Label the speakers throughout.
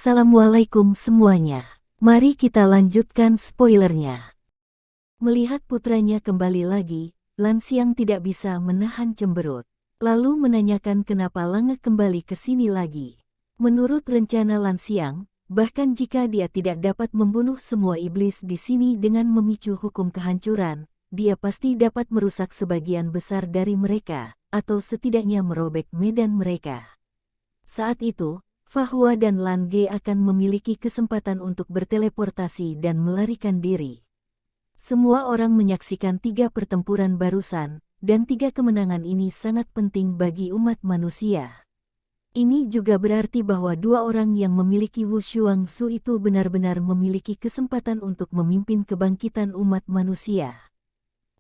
Speaker 1: Assalamualaikum semuanya. Mari kita lanjutkan spoilernya. Melihat putranya kembali lagi, Lan Xiang tidak bisa menahan cemberut. Lalu menanyakan kenapa Lange kembali ke sini lagi. Menurut rencana Lan Xiang, bahkan jika dia tidak dapat membunuh semua iblis di sini dengan memicu hukum kehancuran, dia pasti dapat merusak sebagian besar dari mereka, atau setidaknya merobek medan mereka. Saat itu, Fa Hua dan Lan Ge akan memiliki kesempatan untuk berteleportasi dan melarikan diri. Semua orang menyaksikan 3 pertempuran barusan, dan 3 kemenangan ini sangat penting bagi umat manusia. Ini juga berarti bahwa 2 orang yang memiliki Wu Xuangsu itu benar-benar memiliki kesempatan untuk memimpin kebangkitan umat manusia.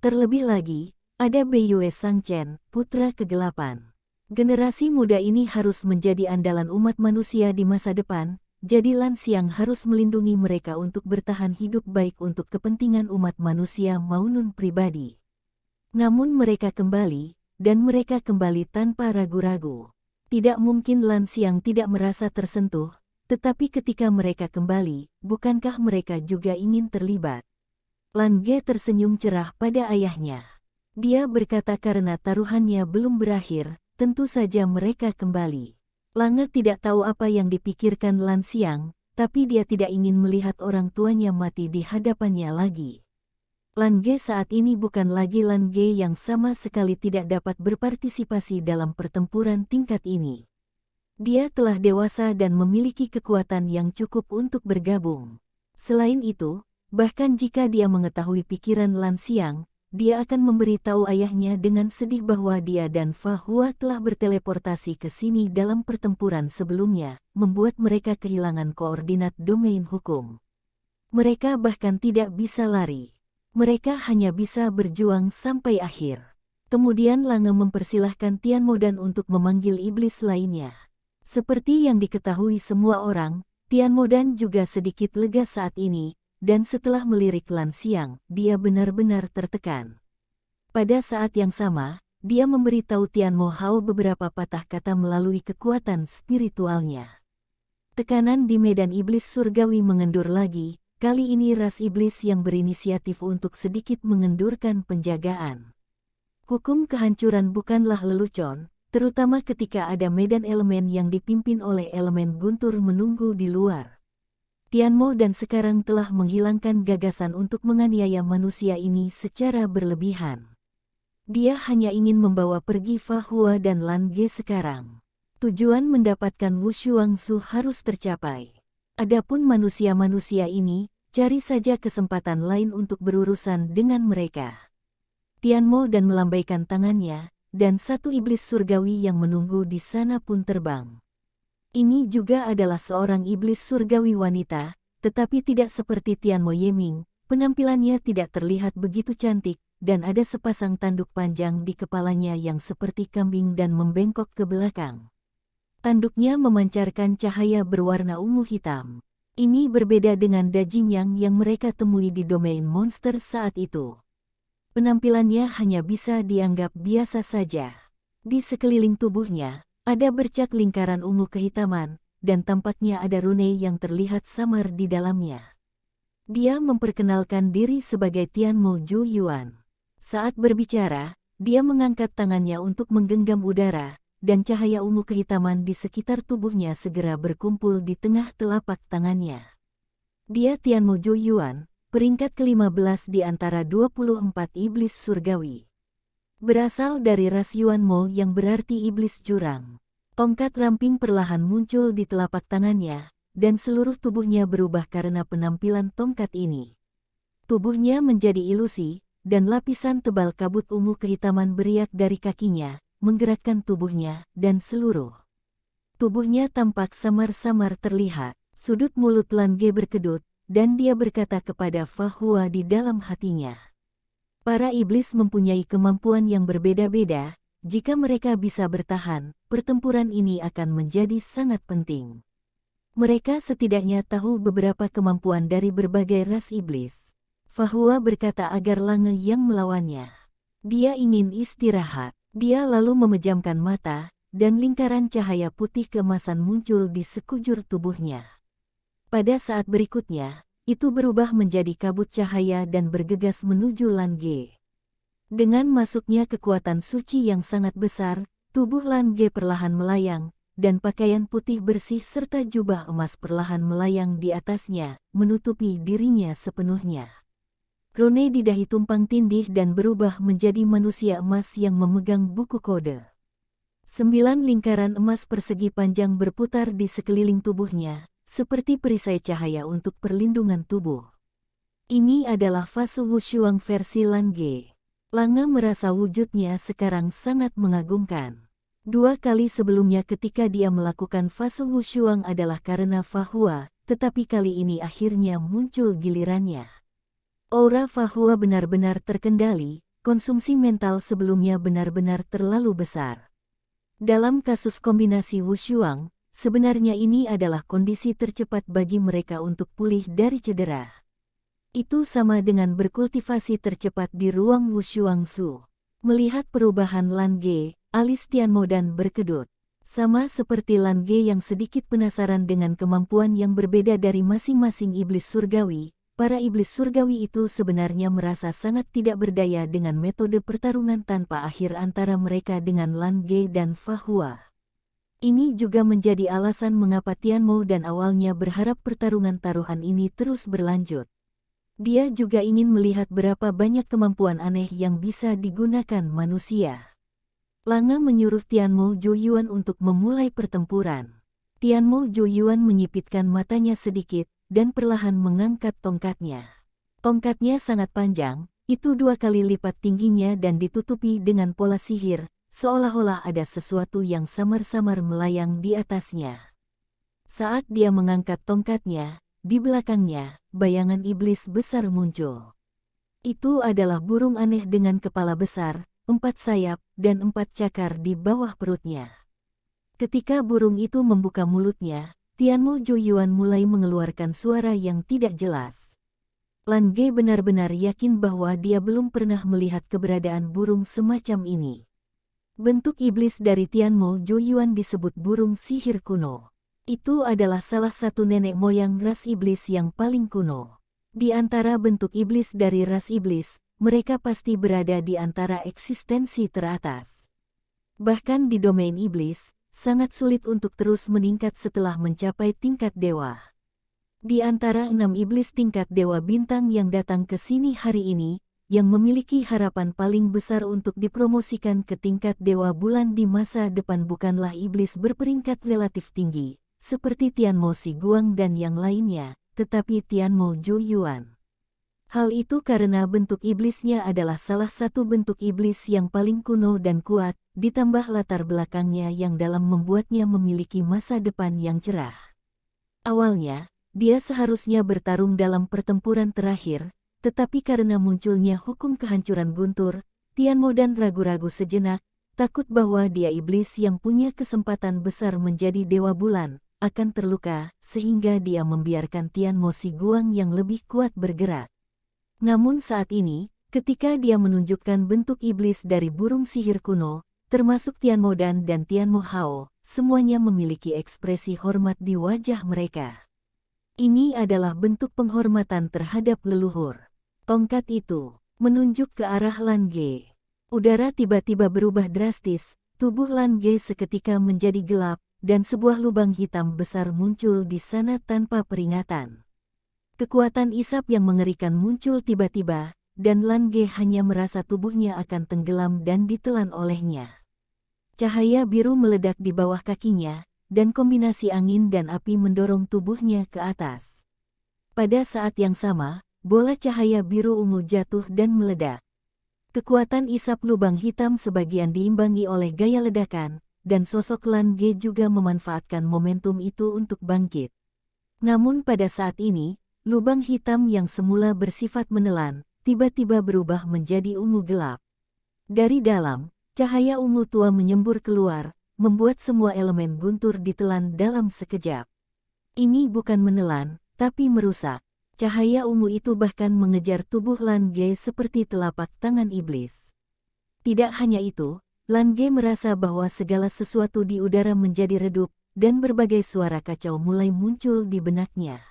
Speaker 1: Terlebih lagi, ada Beiyue Sangchen, putra kegelapan. Generasi muda ini harus menjadi andalan umat manusia di masa depan, jadi Lan Xiang harus melindungi mereka untuk bertahan hidup baik untuk kepentingan umat manusia maupun pribadi. Namun mereka kembali, dan mereka kembali tanpa ragu-ragu. Tidak mungkin Lan Xiang tidak merasa tersentuh, tetapi ketika mereka kembali, bukankah mereka juga ingin terlibat? Lan Ge tersenyum cerah pada ayahnya. Dia berkata karena taruhannya belum berakhir, tentu saja mereka kembali. Lange tidak tahu apa yang dipikirkan Lan Xiang, tapi dia tidak ingin melihat orang tuanya mati di hadapannya lagi. Lan Ge saat ini bukan lagi Lan Ge yang sama sekali tidak dapat berpartisipasi dalam pertempuran tingkat ini. Dia telah dewasa dan memiliki kekuatan yang cukup untuk bergabung. Selain itu, bahkan jika dia mengetahui pikiran Lan Xiang, dia akan memberitahu ayahnya dengan sedih bahwa dia dan Fa Hua telah berteleportasi ke sini dalam pertempuran sebelumnya, membuat mereka kehilangan koordinat domain hukum. Mereka bahkan tidak bisa lari. Mereka hanya bisa berjuang sampai akhir. Kemudian Lange mempersilahkan Tian Modan untuk memanggil iblis lainnya. Seperti yang diketahui semua orang, Tian Modan juga sedikit lega saat ini, dan setelah melirik Lan Xiang, dia benar-benar tertekan. Pada saat yang sama, dia memberitahu Tian Mo Hao beberapa patah kata melalui kekuatan spiritualnya. Tekanan di medan iblis surgawi mengendur lagi, kali ini ras iblis yang berinisiatif untuk sedikit mengendurkan penjagaan. Hukum kehancuran bukanlah lelucon, terutama ketika ada medan elemen yang dipimpin oleh elemen guntur menunggu di luar. Tian Mo dan sekarang telah menghilangkan gagasan untuk menganiaya manusia ini secara berlebihan. Dia hanya ingin membawa pergi Fa Hua dan Lan Ge sekarang. Tujuan mendapatkan Wu Xuangsu harus tercapai. Adapun manusia-manusia ini, cari saja kesempatan lain untuk berurusan dengan mereka. Tian Mo dan melambaikan tangannya, dan 1 iblis surgawi yang menunggu di sana pun terbang. Ini juga adalah seorang iblis surgawi wanita, tetapi tidak seperti Tian Mo Yeming, penampilannya tidak terlihat begitu cantik, dan ada sepasang tanduk panjang di kepalanya yang seperti kambing dan membengkok ke belakang. Tanduknya memancarkan cahaya berwarna ungu hitam. Ini berbeda dengan Da Jingyang yang mereka temui di domain monster saat itu. Penampilannya hanya bisa dianggap biasa saja. Di sekeliling tubuhnya, ada bercak lingkaran ungu kehitaman, dan tampaknya ada rune yang terlihat samar di dalamnya. Dia memperkenalkan diri sebagai Tian Mo Ju Yuan. Saat berbicara, dia mengangkat tangannya untuk menggenggam udara, dan cahaya ungu kehitaman di sekitar tubuhnya segera berkumpul di tengah telapak tangannya. Dia Tian Mo Ju Yuan, peringkat ke-15 di antara 24 iblis surgawi. Berasal dari ras Yuan Mo yang berarti iblis jurang. Tongkat ramping perlahan muncul di telapak tangannya, dan seluruh tubuhnya berubah karena penampilan tongkat ini. Tubuhnya menjadi ilusi, dan lapisan tebal kabut ungu kehitaman beriak dari kakinya, menggerakkan tubuhnya, dan seluruh tubuhnya tampak samar-samar terlihat. Sudut mulut Lan Ge berkedut, dan dia berkata kepada Fa Hua di dalam hatinya. Para iblis mempunyai kemampuan yang berbeda-beda, jika mereka bisa bertahan, pertempuran ini akan menjadi sangat penting. Mereka setidaknya tahu beberapa kemampuan dari berbagai ras iblis. Fa Hua berkata agar Lange yang melawannya. Dia ingin istirahat. Dia lalu memejamkan mata, dan lingkaran cahaya putih keemasan muncul di sekujur tubuhnya. Pada saat berikutnya, itu berubah menjadi kabut cahaya dan bergegas menuju Lan Ge. Dengan masuknya kekuatan suci yang sangat besar, tubuh Lan Ge perlahan melayang, dan pakaian putih bersih serta jubah emas perlahan melayang di atasnya, menutupi dirinya sepenuhnya. Rune di dahi tumpang tindih dan berubah menjadi manusia emas yang memegang buku kode. 9 lingkaran emas persegi panjang berputar di sekeliling tubuhnya, seperti perisai cahaya untuk perlindungan tubuh. Ini adalah fase Wushuang versi Lan Ge. Langa merasa wujudnya sekarang sangat mengagumkan. 2 kali sebelumnya ketika dia melakukan fase Wushuang adalah karena Fahua, tetapi kali ini akhirnya muncul gilirannya. Aura Fahua benar-benar terkendali, konsumsi mental sebelumnya benar-benar terlalu besar. Dalam kasus kombinasi Wushuang, sebenarnya ini adalah kondisi tercepat bagi mereka untuk pulih dari cedera. Itu sama dengan berkultivasi tercepat di ruang Wushuang Su. Melihat perubahan Lan Ge, alis Tianmo dan berkedut. Sama seperti Lan Ge yang sedikit penasaran dengan kemampuan yang berbeda dari masing-masing iblis surgawi, para iblis surgawi itu sebenarnya merasa sangat tidak berdaya dengan metode pertarungan tanpa akhir antara mereka dengan Lan Ge dan Fahua. Ini juga menjadi alasan mengapa Tianmo dan awalnya berharap pertarungan taruhan ini terus berlanjut. Dia juga ingin melihat berapa banyak kemampuan aneh yang bisa digunakan manusia. Langa menyuruh Tianmo Zhuoyuan untuk memulai pertempuran. Tianmo Zhuoyuan menyipitkan matanya sedikit dan perlahan mengangkat tongkatnya. Tongkatnya sangat panjang, itu 2 kali lipat tingginya dan ditutupi dengan pola sihir, seolah-olah ada sesuatu yang samar-samar melayang di atasnya. Saat dia mengangkat tongkatnya, di belakangnya, bayangan iblis besar muncul. Itu adalah burung aneh dengan kepala besar, 4 sayap, dan 4 cakar di bawah perutnya. Ketika burung itu membuka mulutnya, Tianmo Zhuoyuan mulai mengeluarkan suara yang tidak jelas. Lan Ge benar-benar yakin bahwa dia belum pernah melihat keberadaan burung semacam ini. Bentuk iblis dari Tianmo Zhuoyuan disebut burung sihir kuno. Itu adalah salah satu nenek moyang ras iblis yang paling kuno. Di antara bentuk iblis dari ras iblis, mereka pasti berada di antara eksistensi teratas. Bahkan di domain iblis, sangat sulit untuk terus meningkat setelah mencapai tingkat dewa. Di antara 6 iblis tingkat dewa bintang yang datang ke sini hari ini, yang memiliki harapan paling besar untuk dipromosikan ke tingkat dewa bulan di masa depan bukanlah iblis berperingkat relatif tinggi, seperti Tianmo Siguang dan yang lainnya, tetapi Tianmo Zhuoyuan. Hal itu karena bentuk iblisnya adalah salah satu bentuk iblis yang paling kuno dan kuat, ditambah latar belakangnya yang dalam membuatnya memiliki masa depan yang cerah. Awalnya, dia seharusnya bertarung dalam pertempuran terakhir, tetapi karena munculnya hukum kehancuran guntur, Tianmo dan ragu-ragu sejenak, takut bahwa dia iblis yang punya kesempatan besar menjadi dewa bulan, akan terluka, sehingga dia membiarkan Tianmo Siguang yang lebih kuat bergerak. Namun saat ini, ketika dia menunjukkan bentuk iblis dari burung sihir kuno, termasuk Tianmo Dan dan Tianmo Hao, semuanya memiliki ekspresi hormat di wajah mereka. Ini adalah bentuk penghormatan terhadap leluhur. Tongkat itu menunjuk ke arah Lan Ge. Udara tiba-tiba berubah drastis, tubuh Lan Ge seketika menjadi gelap, dan sebuah lubang hitam besar muncul di sana tanpa peringatan. Kekuatan isap yang mengerikan muncul tiba-tiba, dan Lan Ge hanya merasa tubuhnya akan tenggelam dan ditelan olehnya. Cahaya biru meledak di bawah kakinya, dan kombinasi angin dan api mendorong tubuhnya ke atas. Pada saat yang sama, bola cahaya biru ungu jatuh dan meledak. Kekuatan isap lubang hitam sebagian diimbangi oleh gaya ledakan, dan sosok Lan Ge juga memanfaatkan momentum itu untuk bangkit. Namun pada saat ini, lubang hitam yang semula bersifat menelan, tiba-tiba berubah menjadi ungu gelap. Dari dalam, cahaya ungu tua menyembur keluar, membuat semua elemen guntur ditelan dalam sekejap. Ini bukan menelan, tapi merusak. Cahaya ungu itu bahkan mengejar tubuh Lan Ge seperti telapak tangan iblis. Tidak hanya itu, Lan Ge merasa bahwa segala sesuatu di udara menjadi redup, dan berbagai suara kacau mulai muncul di benaknya.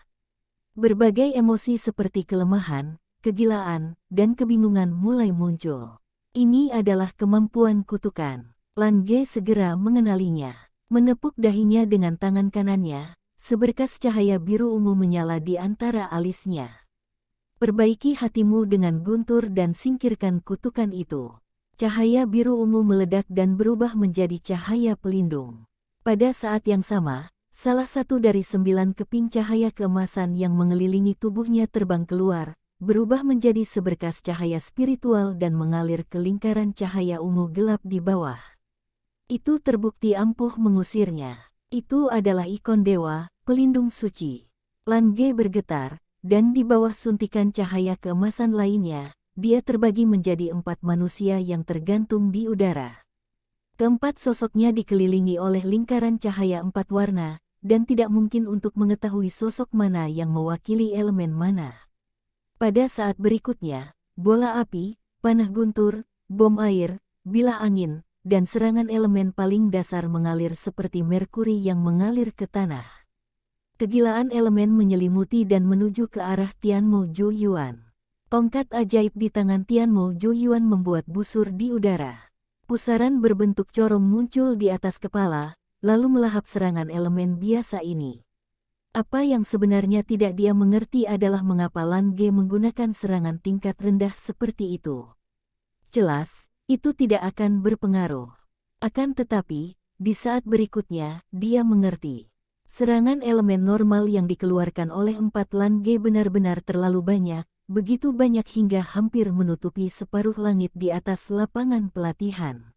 Speaker 1: Berbagai emosi seperti kelemahan, kegilaan, dan kebingungan mulai muncul. Ini adalah kemampuan kutukan. Lan Ge segera mengenalinya. Menepuk dahinya dengan tangan kanannya, seberkas cahaya biru ungu menyala di antara alisnya. Perbaiki hatimu dengan guntur dan singkirkan kutukan itu. Cahaya biru ungu meledak dan berubah menjadi cahaya pelindung. Pada saat yang sama, salah satu dari 9 keping cahaya keemasan yang mengelilingi tubuhnya terbang keluar, berubah menjadi seberkas cahaya spiritual dan mengalir ke lingkaran cahaya ungu gelap di bawah. Itu terbukti ampuh mengusirnya. Itu adalah ikon dewa, pelindung suci. Lan Ge bergetar, dan di bawah suntikan cahaya keemasan lainnya, dia terbagi menjadi 4 manusia yang tergantung di udara. Keempat sosoknya dikelilingi oleh lingkaran cahaya 4 warna, dan tidak mungkin untuk mengetahui sosok mana yang mewakili elemen mana. Pada saat berikutnya, bola api, panah guntur, bom air, bilah angin, dan serangan elemen paling dasar mengalir seperti merkuri yang mengalir ke tanah. Kegilaan elemen menyelimuti dan menuju ke arah Tianmo Zhuyuan. Tongkat ajaib di tangan Tianmo Zhuyuan membuat busur di udara. Pusaran berbentuk corong muncul di atas kepala, lalu melahap serangan elemen biasa ini. Apa yang sebenarnya tidak dia mengerti adalah mengapa Lan Ge menggunakan serangan tingkat rendah seperti itu. Jelas, itu tidak akan berpengaruh. Akan tetapi, di saat berikutnya, dia mengerti. Serangan elemen normal yang dikeluarkan oleh 4 Lan Ge benar-benar terlalu banyak, begitu banyak hingga hampir menutupi separuh langit di atas lapangan pelatihan.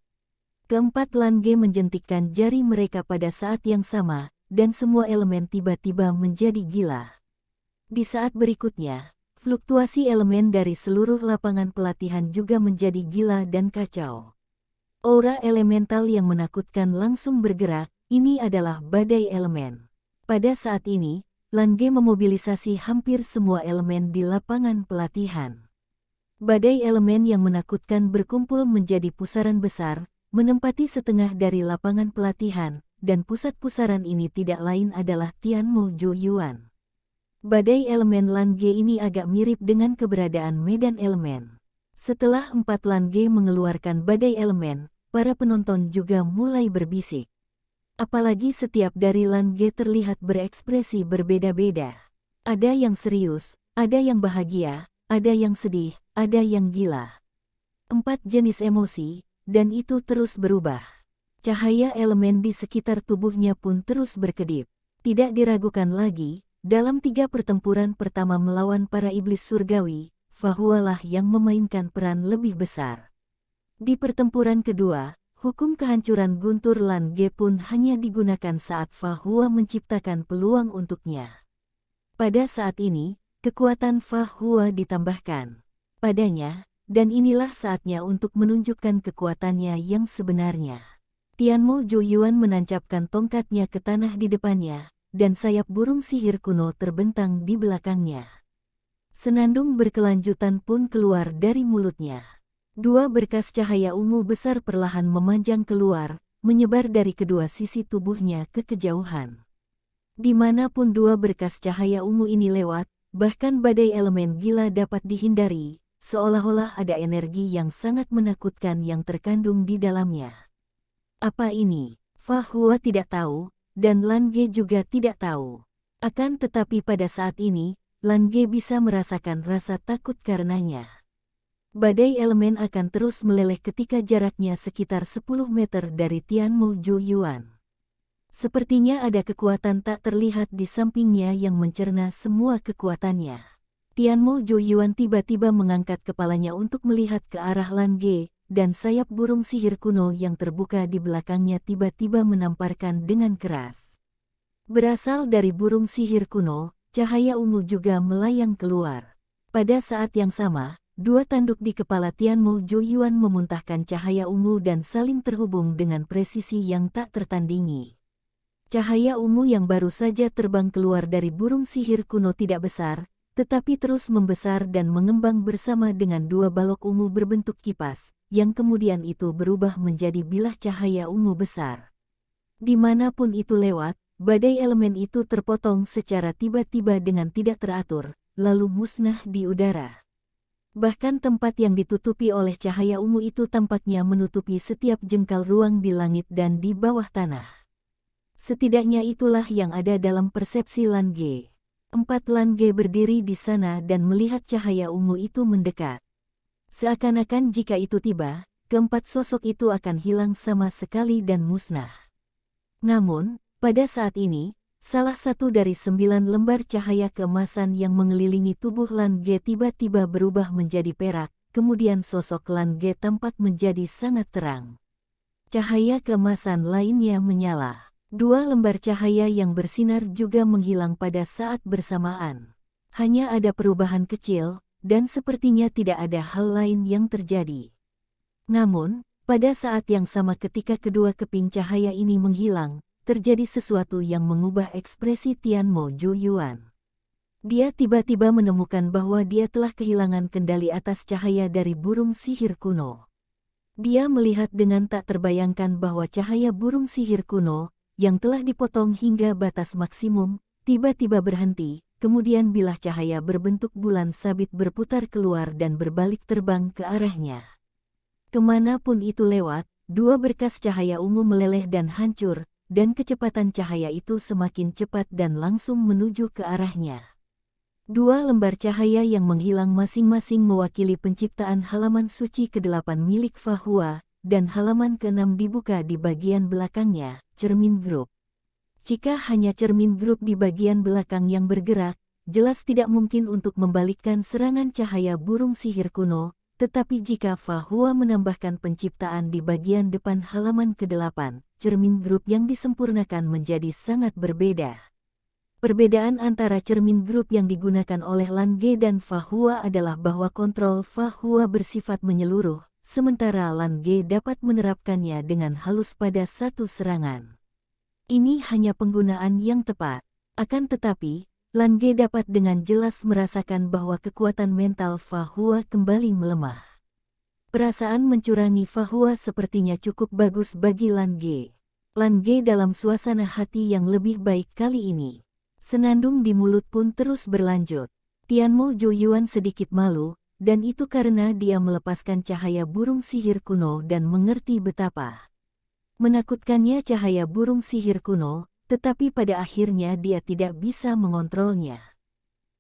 Speaker 1: Keempat Lan Ge menjentikkan jari mereka pada saat yang sama, dan semua elemen tiba-tiba menjadi gila. Di saat berikutnya, fluktuasi elemen dari seluruh lapangan pelatihan juga menjadi gila dan kacau. Aura elemental yang menakutkan langsung bergerak, ini adalah badai elemen. Pada saat ini, Lan Ge memobilisasi hampir semua elemen di lapangan pelatihan. Badai elemen yang menakutkan berkumpul menjadi pusaran besar, menempati setengah dari lapangan pelatihan, dan pusat pusaran ini tidak lain adalah Tianmo Zhuyuan. Badai elemen Lan Ge ini agak mirip dengan keberadaan medan elemen. Setelah 4 Lan Ge mengeluarkan badai elemen, para penonton juga mulai berbisik. Apalagi setiap dari Lan Ge terlihat berekspresi berbeda-beda. Ada yang serius, ada yang bahagia, ada yang sedih, ada yang gila. 4 jenis emosi, dan itu terus berubah. Cahaya elemen di sekitar tubuhnya pun terus berkedip. Tidak diragukan lagi, dalam 3 pertempuran pertama melawan para iblis surgawi, Fahualah yang memainkan peran lebih besar. Di pertempuran kedua, hukum kehancuran guntur Lan Ge pun hanya digunakan saat Fahua menciptakan peluang untuknya. Pada saat ini, kekuatan Fahua ditambahkan padanya, dan inilah saatnya untuk menunjukkan kekuatannya yang sebenarnya. Tianmo Zhuyuan menancapkan tongkatnya ke tanah di depannya, dan sayap burung sihir kuno terbentang di belakangnya. Senandung berkelanjutan pun keluar dari mulutnya. 2 berkas cahaya ungu besar perlahan memanjang keluar, menyebar dari kedua sisi tubuhnya ke kejauhan. Dimanapun 2 berkas cahaya ungu ini lewat, bahkan badai elemen gila dapat dihindari, seolah-olah ada energi yang sangat menakutkan yang terkandung di dalamnya. Apa ini? Fahua tidak tahu, dan Lan Ge juga tidak tahu. Akan tetapi pada saat ini, Lan Ge bisa merasakan rasa takut karenanya. Badai elemen akan terus meleleh ketika jaraknya sekitar 10 meter dari Tianmo Zhuyuan. Sepertinya ada kekuatan tak terlihat di sampingnya yang mencerna semua kekuatannya. Tianmo Zhuyuan tiba-tiba mengangkat kepalanya untuk melihat ke arah Lan Ge, dan sayap burung sihir kuno yang terbuka di belakangnya tiba-tiba menamparkan dengan keras. Berasal dari burung sihir kuno, cahaya ungu juga melayang keluar. Pada saat yang sama, 2 tanduk di kepala Tianmo Zhuyuan memuntahkan cahaya ungu dan saling terhubung dengan presisi yang tak tertandingi. Cahaya ungu yang baru saja terbang keluar dari burung sihir kuno tidak besar, tetapi terus membesar dan mengembang bersama dengan 2 balok ungu berbentuk kipas, yang kemudian itu berubah menjadi bilah cahaya ungu besar. Dimanapun itu lewat, badai elemen itu terpotong secara tiba-tiba dengan tidak teratur, lalu musnah di udara. Bahkan tempat yang ditutupi oleh cahaya ungu itu tampaknya menutupi setiap jengkal ruang di langit dan di bawah tanah. Setidaknya itulah yang ada dalam persepsi Lan Ge. 4 Lan Ge berdiri di sana dan melihat cahaya ungu itu mendekat. Seakan-akan jika itu tiba, keempat sosok itu akan hilang sama sekali dan musnah. Namun, pada saat ini, salah satu dari 9 lembar cahaya keemasan yang mengelilingi tubuh Lan Ge tiba-tiba berubah menjadi perak, kemudian sosok Lan Ge tampak menjadi sangat terang. Cahaya keemasan lainnya menyala. 2 lembar cahaya yang bersinar juga menghilang pada saat bersamaan. Hanya ada perubahan kecil, dan sepertinya tidak ada hal lain yang terjadi. Namun, pada saat yang sama ketika kedua keping cahaya ini menghilang, terjadi sesuatu yang mengubah ekspresi Tianmo Zhuoyuan. Dia tiba-tiba menemukan bahwa dia telah kehilangan kendali atas cahaya dari burung sihir kuno. Dia melihat dengan tak terbayangkan bahwa cahaya burung sihir kuno, yang telah dipotong hingga batas maksimum, tiba-tiba berhenti, kemudian bilah cahaya berbentuk bulan sabit berputar keluar dan berbalik terbang ke arahnya. Kemanapun itu lewat, 2 berkas cahaya ungu meleleh dan hancur, dan kecepatan cahaya itu semakin cepat dan langsung menuju ke arahnya. 2 lembar cahaya yang menghilang masing-masing mewakili penciptaan halaman suci ke-8 milik Fa Hua, dan halaman ke-6 dibuka di bagian belakangnya, cermin grup. Jika hanya cermin grup di bagian belakang yang bergerak, jelas tidak mungkin untuk membalikkan serangan cahaya burung sihir kuno, tetapi jika Fa Hua menambahkan penciptaan di bagian depan halaman ke-8, cermin grup yang disempurnakan menjadi sangat berbeda. Perbedaan antara cermin grup yang digunakan oleh Lan Ge dan Fa Hua adalah bahwa kontrol Fa Hua bersifat menyeluruh, sementara Lan Ge dapat menerapkannya dengan halus pada satu serangan. Ini hanya penggunaan yang tepat. Akan tetapi, Lan Ge dapat dengan jelas merasakan bahwa kekuatan mental Fa Hua kembali melemah. Perasaan mencurangi Fa Hua sepertinya cukup bagus bagi Lan Ge. Lan Ge dalam suasana hati yang lebih baik kali ini. Senandung di mulut pun terus berlanjut. Tianmo Zhuoyuan sedikit malu, dan itu karena dia melepaskan cahaya burung sihir kuno dan mengerti betapa menakutkannya cahaya burung sihir kuno, tetapi pada akhirnya dia tidak bisa mengontrolnya.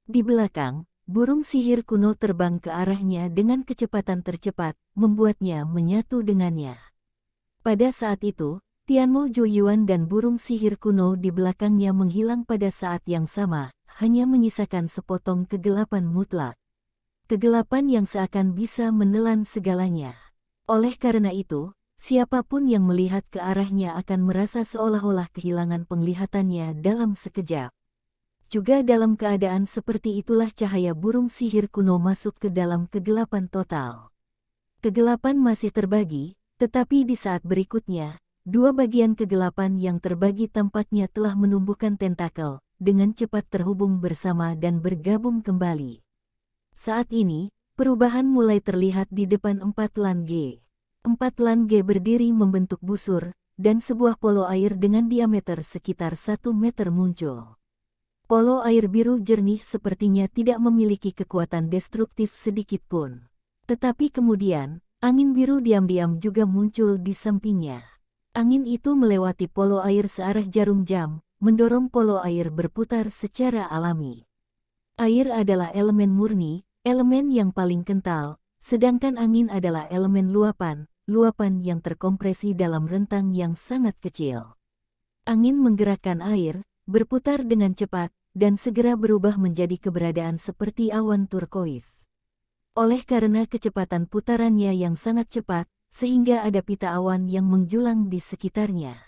Speaker 1: Di belakang, burung sihir kuno terbang ke arahnya dengan kecepatan tercepat, membuatnya menyatu dengannya. Pada saat itu, Tianmo Zhuoyuan dan burung sihir kuno di belakangnya menghilang pada saat yang sama, hanya menyisakan sepotong kegelapan mutlak. Kegelapan yang seakan bisa menelan segalanya. Oleh karena itu, siapapun yang melihat ke arahnya akan merasa seolah-olah kehilangan penglihatannya dalam sekejap. Juga dalam keadaan seperti itulah cahaya burung sihir kuno masuk ke dalam kegelapan total. Kegelapan masih terbagi, tetapi di saat berikutnya, 2 bagian kegelapan yang terbagi tampaknya telah menumbuhkan tentakel, dengan cepat terhubung bersama dan bergabung kembali. Saat ini, perubahan mulai terlihat di depan 4 Lan Ge. 4 Lan Ge berdiri membentuk busur, dan sebuah polo air dengan diameter sekitar 1 meter muncul. Polo air biru jernih sepertinya tidak memiliki kekuatan destruktif sedikit pun. Tetapi kemudian, angin biru diam-diam juga muncul di sampingnya. Angin itu melewati polo air searah jarum jam, mendorong polo air berputar secara alami. Air adalah elemen murni, elemen yang paling kental, sedangkan angin adalah elemen luapan, luapan yang terkompresi dalam rentang yang sangat kecil. Angin menggerakkan air, berputar dengan cepat, dan segera berubah menjadi keberadaan seperti awan turkois. Oleh karena kecepatan putarannya yang sangat cepat, sehingga ada pita awan yang menjulang di sekitarnya.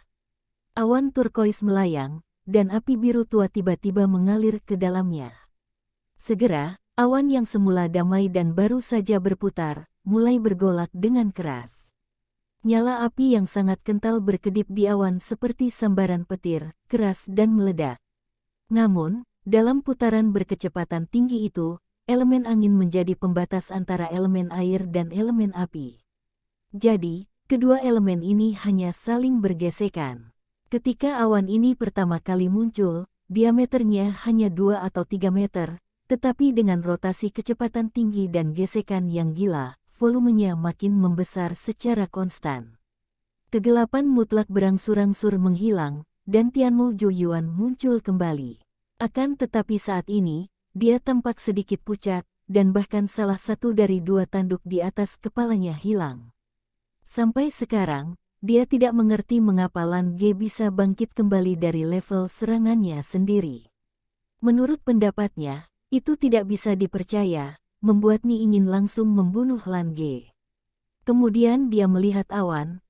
Speaker 1: Awan turkois melayang, dan api biru tua tiba-tiba mengalir ke dalamnya. Segera, awan yang semula damai dan baru saja berputar, mulai bergolak dengan keras. Nyala api yang sangat kental berkedip di awan seperti sambaran petir, keras dan meledak. Namun, dalam putaran berkecepatan tinggi itu, elemen angin menjadi pembatas antara elemen air dan elemen api. Jadi, kedua elemen ini hanya saling bergesekan. Ketika awan ini pertama kali muncul, diameternya hanya 2 atau 3 meter, tetapi dengan rotasi kecepatan tinggi dan gesekan yang gila, volumenya makin membesar secara konstan. Kegelapan mutlak berangsur-angsur menghilang, dan Tianmo Zhuoyuan muncul kembali. Akan tetapi saat ini, dia tampak sedikit pucat, dan bahkan salah satu dari 2 tanduk di atas kepalanya hilang. Sampai sekarang, dia tidak mengerti mengapa Lan Ge bisa bangkit kembali dari level serangannya sendiri. Menurut pendapatnya, itu tidak bisa dipercaya, membuat Ni ingin langsung membunuh Lan Ge. Kemudian dia melihat awan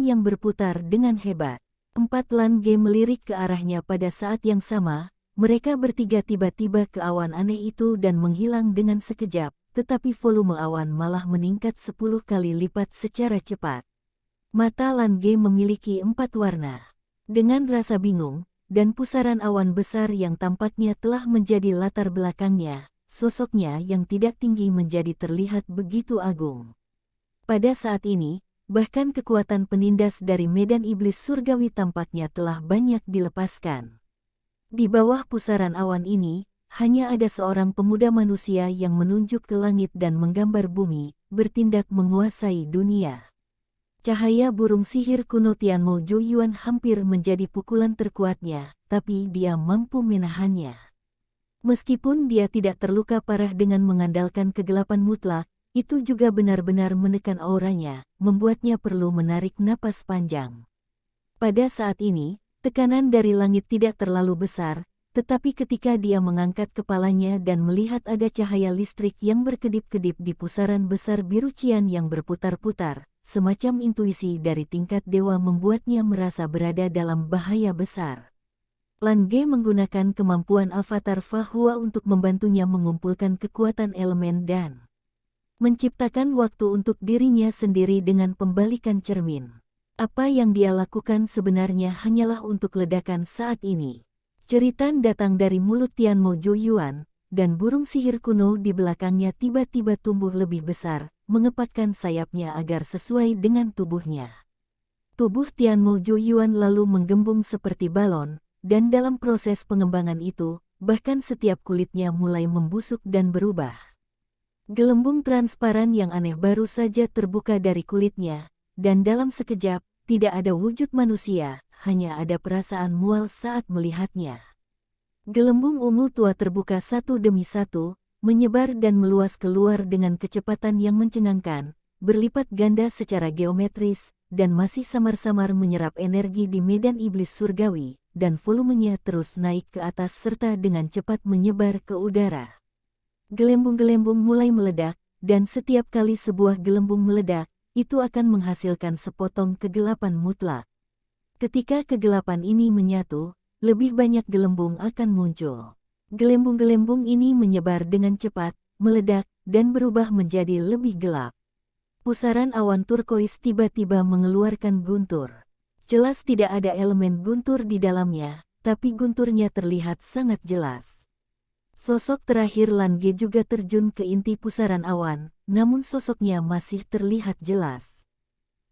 Speaker 1: yang berputar dengan hebat. 4 Lan Ge melirik ke arahnya pada saat yang sama, mereka bertiga tiba-tiba ke awan aneh itu dan menghilang dengan sekejap, tetapi volume awan malah meningkat 10 kali lipat secara cepat. Mata Lan Ge memiliki 4 warna. Dengan rasa bingung, dan pusaran awan besar yang tampaknya telah menjadi latar belakangnya, sosoknya yang tidak tinggi menjadi terlihat begitu agung. Pada saat ini, bahkan kekuatan penindas dari medan iblis surgawi tampaknya telah banyak dilepaskan. Di bawah pusaran awan ini, hanya ada seorang pemuda manusia yang menunjuk ke langit dan menggambar bumi, bertindak menguasai dunia. Cahaya burung sihir kuno Tianmo Zhuoyuan hampir menjadi pukulan terkuatnya, tapi dia mampu menahannya. Meskipun dia tidak terluka parah dengan mengandalkan kegelapan mutlak, itu juga benar-benar menekan auranya, membuatnya perlu menarik napas panjang. Pada saat ini, tekanan dari langit tidak terlalu besar, tetapi ketika dia mengangkat kepalanya dan melihat ada cahaya listrik yang berkedip-kedip di pusaran besar biru cian yang berputar-putar, semacam intuisi dari tingkat dewa membuatnya merasa berada dalam bahaya besar. Lan Ge menggunakan kemampuan avatar Fahua untuk membantunya mengumpulkan kekuatan elemen dan menciptakan waktu untuk dirinya sendiri dengan pembalikan cermin. Apa yang dia lakukan sebenarnya hanyalah untuk ledakan saat ini. Jeritan datang dari mulut Tianmo Zhuoyuan, dan burung sihir kuno di belakangnya tiba-tiba tumbuh lebih besar, mengepakkan sayapnya agar sesuai dengan tubuhnya. Tubuh Tianmo Zhuoyuan lalu menggembung seperti balon, dan dalam proses pengembangan itu, bahkan setiap kulitnya mulai membusuk dan berubah. Gelembung transparan yang aneh baru saja terbuka dari kulitnya, dan dalam sekejap, tidak ada wujud manusia, hanya ada perasaan mual saat melihatnya. Gelembung ungu tua terbuka satu demi satu, menyebar dan meluas keluar dengan kecepatan yang mencengangkan, berlipat ganda secara geometris, dan masih samar-samar menyerap energi di medan iblis surgawi, dan volumenya terus naik ke atas serta dengan cepat menyebar ke udara. Gelembung-gelembung mulai meledak, dan setiap kali sebuah gelembung meledak, itu akan menghasilkan sepotong kegelapan mutlak. Ketika kegelapan ini menyatu, lebih banyak gelembung akan muncul. Gelembung-gelembung ini menyebar dengan cepat, meledak, dan berubah menjadi lebih gelap. Pusaran awan turkois tiba-tiba mengeluarkan guntur. Jelas tidak ada elemen guntur di dalamnya, tapi gunturnya terlihat sangat jelas. Sosok terakhir Lan Ge juga terjun ke inti pusaran awan, namun sosoknya masih terlihat jelas.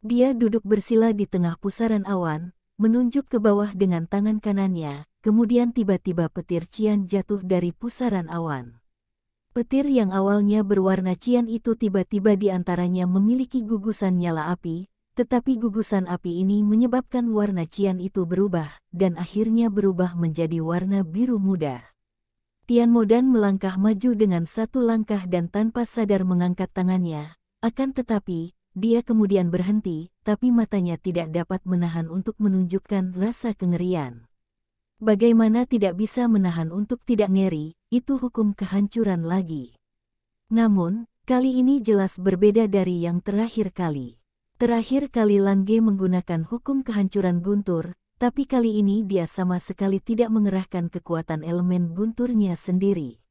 Speaker 1: Dia duduk bersila di tengah pusaran awan, menunjuk ke bawah dengan tangan kanannya, kemudian tiba-tiba petir cian jatuh dari pusaran awan. Petir yang awalnya berwarna cian itu tiba-tiba di antaranya memiliki gugusan nyala api, tetapi gugusan api ini menyebabkan warna cian itu berubah, dan akhirnya berubah menjadi warna biru muda. Tianmo Dan melangkah maju dengan satu langkah dan tanpa sadar mengangkat tangannya, akan tetapi, dia kemudian berhenti, tapi matanya tidak dapat menahan untuk menunjukkan rasa kengerian. Bagaimana tidak bisa menahan untuk tidak ngeri, itu hukum kehancuran lagi. Namun, kali ini jelas berbeda dari yang terakhir kali. Terakhir kali Lan Ge menggunakan hukum kehancuran guntur, tapi kali ini dia sama sekali tidak mengerahkan kekuatan elemen gunturnya sendiri.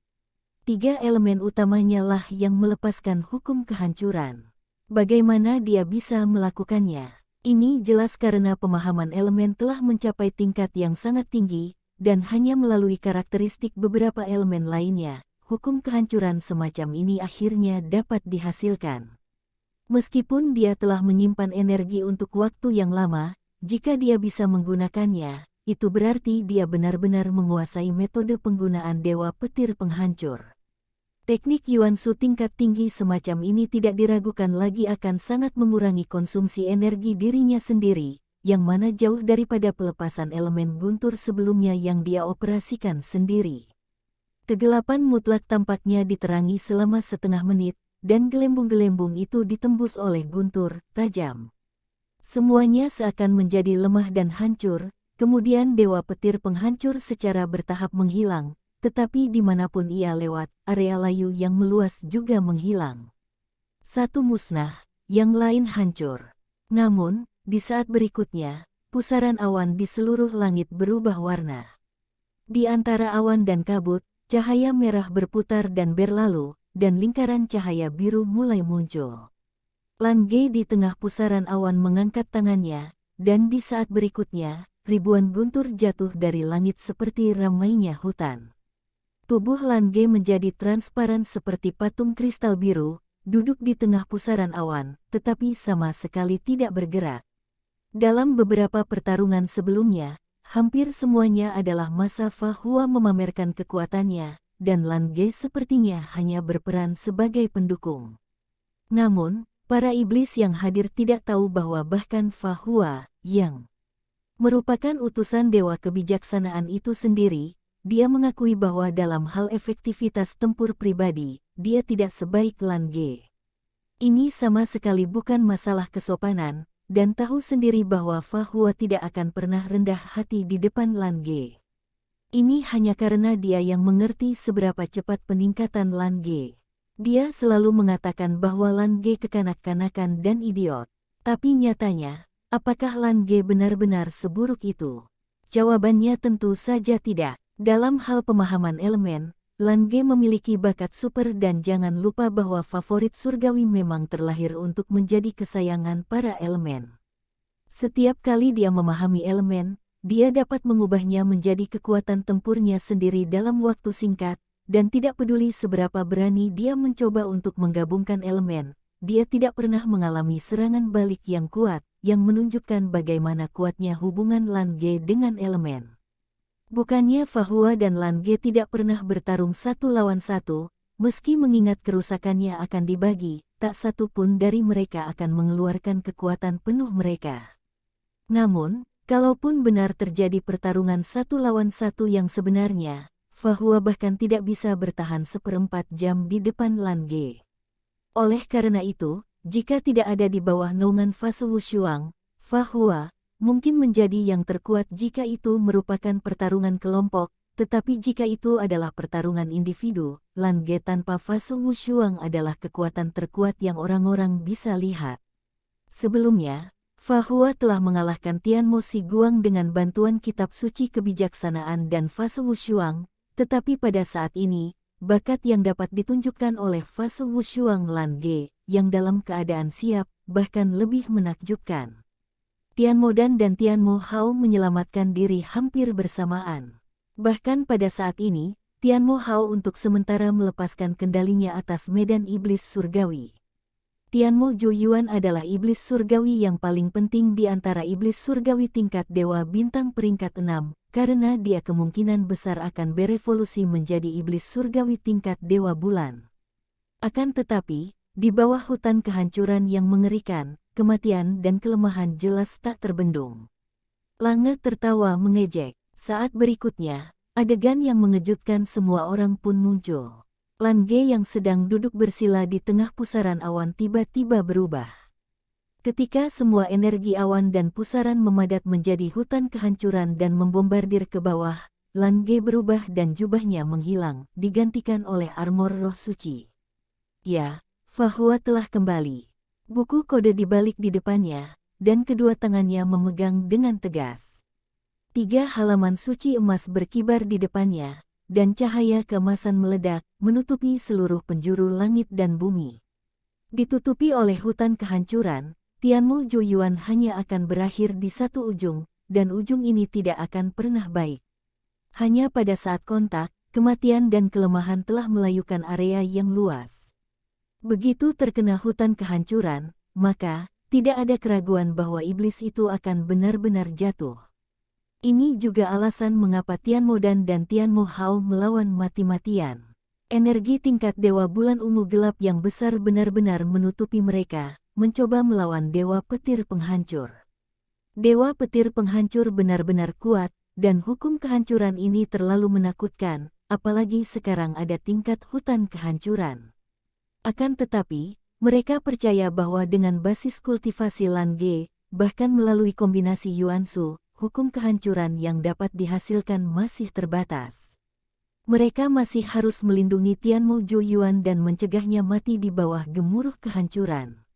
Speaker 1: 3 elemen utamanya lah yang melepaskan hukum kehancuran. Bagaimana dia bisa melakukannya? Ini jelas karena pemahaman elemen telah mencapai tingkat yang sangat tinggi, dan hanya melalui karakteristik beberapa elemen lainnya, hukum kehancuran semacam ini akhirnya dapat dihasilkan. Meskipun dia telah menyimpan energi untuk waktu yang lama, jika dia bisa menggunakannya, itu berarti dia benar-benar menguasai metode penggunaan Dewa Petir Penghancur. Teknik Yuan Shu tingkat tinggi semacam ini tidak diragukan lagi akan sangat mengurangi konsumsi energi dirinya sendiri, yang mana jauh daripada pelepasan elemen guntur sebelumnya yang dia operasikan sendiri. Kegelapan mutlak tampaknya diterangi selama setengah menit, dan gelembung-gelembung itu ditembus oleh guntur tajam. Semuanya seakan menjadi lemah dan hancur, kemudian Dewa Petir Penghancur secara bertahap menghilang, tetapi dimanapun ia lewat, area layu yang meluas juga menghilang. Satu musnah, yang lain hancur. Namun, di saat berikutnya, pusaran awan di seluruh langit berubah warna. Di antara awan dan kabut, cahaya merah berputar dan berlalu, dan lingkaran cahaya biru mulai muncul. Lan Ge di tengah pusaran awan mengangkat tangannya, dan di saat berikutnya, ribuan guntur jatuh dari langit seperti ramainya hutan. Tubuh Lan Ge menjadi transparan seperti patung kristal biru, duduk di tengah pusaran awan, tetapi sama sekali tidak bergerak. Dalam beberapa pertarungan sebelumnya, hampir semuanya adalah masa Fa Hua memamerkan kekuatannya, dan Lan Ge sepertinya hanya berperan sebagai pendukung. Namun, para iblis yang hadir tidak tahu bahwa bahkan Fa Hua, yang merupakan utusan Dewa Kebijaksanaan itu sendiri, dia mengakui bahwa dalam hal efektivitas tempur pribadi, dia tidak sebaik Lan Ge. Ini sama sekali bukan masalah kesopanan, dan tahu sendiri bahwa Fa Hua tidak akan pernah rendah hati di depan Lan Ge. Ini hanya karena dia yang mengerti seberapa cepat peningkatan Lan Ge. Dia selalu mengatakan bahwa Lan Ge kekanak-kanakan dan idiot. Tapi nyatanya, apakah Lan Ge benar-benar seburuk itu? Jawabannya tentu saja tidak. Dalam hal pemahaman elemen, Lan Ge memiliki bakat super dan jangan lupa bahwa favorit surgawi memang terlahir untuk menjadi kesayangan para elemen. Setiap kali dia memahami elemen, dia dapat mengubahnya menjadi kekuatan tempurnya sendiri dalam waktu singkat, dan tidak peduli seberapa berani dia mencoba untuk menggabungkan elemen, dia tidak pernah mengalami serangan balik yang kuat, yang menunjukkan bagaimana kuatnya hubungan Lan Ge dengan elemen. Bukannya Fa Hua dan Lan Ge tidak pernah bertarung satu lawan satu, meski mengingat kerusakannya akan dibagi, tak satu pun dari mereka akan mengeluarkan kekuatan penuh mereka. Namun, kalaupun benar terjadi pertarungan satu lawan satu yang sebenarnya, Fa Hua bahkan tidak bisa bertahan 1/4 jam di depan Lan Ge. Oleh karena itu, jika tidak ada di bawah naungan fase Wushuang, Fa Hua mungkin menjadi yang terkuat jika itu merupakan pertarungan kelompok, tetapi jika itu adalah pertarungan individu, Lan Ge tanpa fase Wushuang adalah kekuatan terkuat yang orang-orang bisa lihat. Sebelumnya, Fa Hua telah mengalahkan Tianmo Si Guang dengan bantuan kitab suci kebijaksanaan dan fase Wushuang, tetapi pada saat ini, bakat yang dapat ditunjukkan oleh fase Wushuang Lan Ge, yang dalam keadaan siap, bahkan lebih menakjubkan. Tianmo Dan dan Tianmo Hao menyelamatkan diri hampir bersamaan. Bahkan pada saat ini, Tianmo Hao untuk sementara melepaskan kendalinya atas medan iblis surgawi. Tianmo Zhuoyuan adalah iblis surgawi yang paling penting di antara iblis surgawi tingkat dewa bintang peringkat 6, karena dia kemungkinan besar akan berevolusi menjadi iblis surgawi tingkat dewa bulan. Akan tetapi, di bawah hutan kehancuran yang mengerikan, kematian dan kelemahan jelas tak terbendung. Lange tertawa mengejek. Saat berikutnya, adegan yang mengejutkan semua orang pun muncul. Lan Ge yang sedang duduk bersila di tengah pusaran awan tiba-tiba berubah. Ketika semua energi awan dan pusaran memadat menjadi hutan kehancuran dan membombardir ke bawah, Lan Ge berubah dan jubahnya menghilang, digantikan oleh armor roh suci. Ya, Fa Hua telah kembali. Buku kode dibalik di depannya, dan kedua tangannya memegang dengan tegas. 3 halaman suci emas berkibar di depannya, dan cahaya keemasan meledak, menutupi seluruh penjuru langit dan bumi. Ditutupi oleh hutan kehancuran, Tianmo Zhuoyuan hanya akan berakhir di satu ujung, dan ujung ini tidak akan pernah baik. Hanya pada saat kontak, kematian dan kelemahan telah melayukan area yang luas. Begitu terkena hutan kehancuran, maka tidak ada keraguan bahwa iblis itu akan benar-benar jatuh. Ini juga alasan mengapa Tianmo dan Tianmo Hao melawan mati-matian. Energi tingkat Dewa Bulan Ungu Gelap yang besar benar-benar menutupi mereka, mencoba melawan Dewa Petir Penghancur. Dewa Petir Penghancur benar-benar kuat, dan hukum kehancuran ini terlalu menakutkan, apalagi sekarang ada tingkat hutan kehancuran. Akan tetapi, mereka percaya bahwa dengan basis kultivasi Lan Ge, bahkan melalui kombinasi Yuansu, hukum kehancuran yang dapat dihasilkan masih terbatas. Mereka masih harus melindungi Tianmo Zhuoyuan dan mencegahnya mati di bawah gemuruh kehancuran.